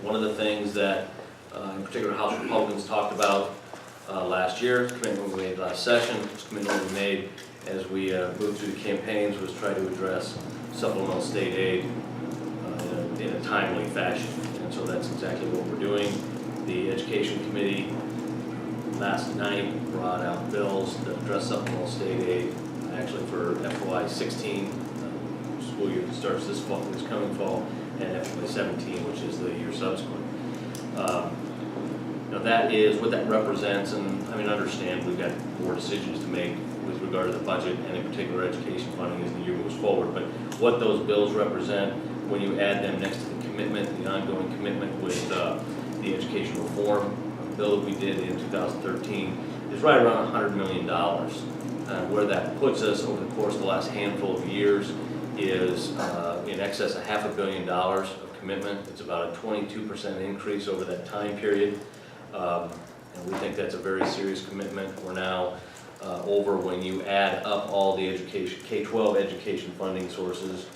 One of the things that, in particular, House Republicans talked about last year, commitment we made last session, commitment we made as we moved through the campaigns, was try to address supplemental state aid in a timely fashion. And so that's exactly what we're doing. The Education Committee last night brought out bills that address supplemental state aid, actually for FY16, school year that starts this fall, this coming fall, and FY17, which is the year subsequent. That is what that represents, and I mean, understand we've got more decisions to make with regard to the budget and in particular education funding as the year moves forward. But what those bills represent, when you add them next to the commitment, the ongoing commitment with the education reform bill that we did in 2013, is right around $100 million. Where that puts us over the course of the last handful of years is in excess of $500 million of commitment. It's about a 22% increase over that time period. And we think that's a very serious commitment. We're now over, when you add up all the education, K-12 education funding sources,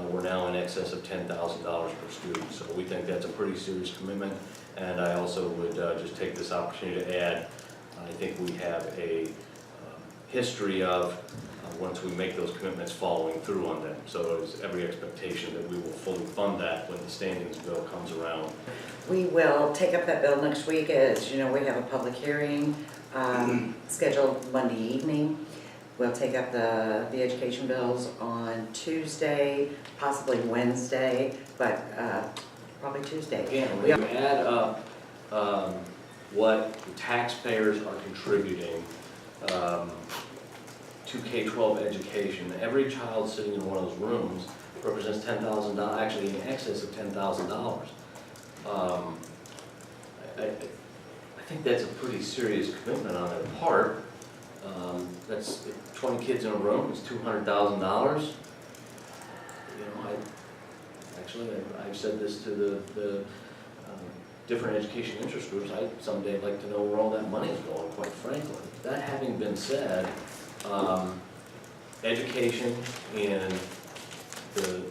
we're now in excess of $10,000 per student. So we think that's a pretty serious commitment. And I also would just take this opportunity to add, I think we have a history of, once we make those commitments, following through on them. So it's every expectation that we will fully fund that when the standings bill comes around. We will take up that bill next week. As you know, we have a public hearing scheduled Monday evening. We'll take up the education bills on Tuesday, possibly Wednesday, but probably Tuesday. Again, when you add up what the taxpayers are contributing to K-12 education, every child sitting in one of those rooms represents $10,000, actually in excess of $10,000. I think that's a pretty serious commitment on their part. That's 20 kids in a room, it's $200,000. I've said this to the different education interest groups. I'd someday like to know where all that money is going, quite frankly. That having been said, education in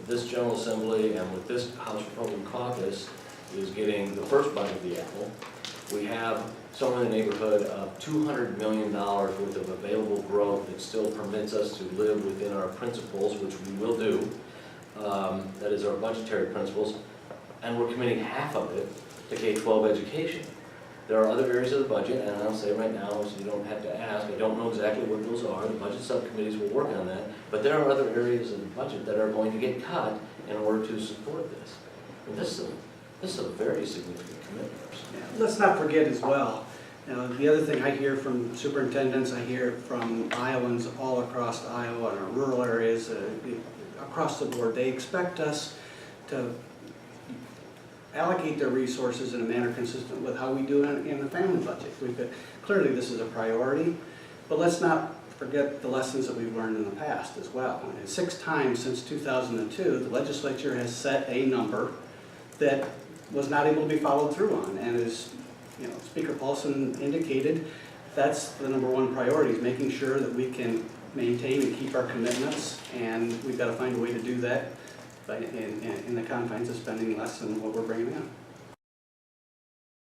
this General Assembly and with this House Republican caucus is getting the first bite of the apple. We have somewhere in the neighborhood of $200 million worth of available growth that still permits us to live within our principles, which we will do. That is our budgetary principles, and we're committing half of it to K-12 education. There are other areas of the budget, and I'll say right now, so you don't have to ask, I don't know exactly what those are. The budget subcommittees will work on that, but there are other areas of the budget that are going to get cut in order to support this. And this is a very significant commitment. Yeah, let's not forget as well, the other thing I hear from superintendents, I hear from Iowans all across Iowa and our rural areas, across the board, they expect us to allocate their resources in a manner consistent with how we do in the family budget. Clearly this is a priority, but let's not forget the lessons that we've learned in the past as well. And 6 times since 2002, the legislature has set a number that was not able to be followed through on. And as Speaker Paulsen indicated, that's the #1 priority, is making sure that we can maintain and keep our commitments, and we've got to find a way to do that in the confines of spending less than what we're bringing in.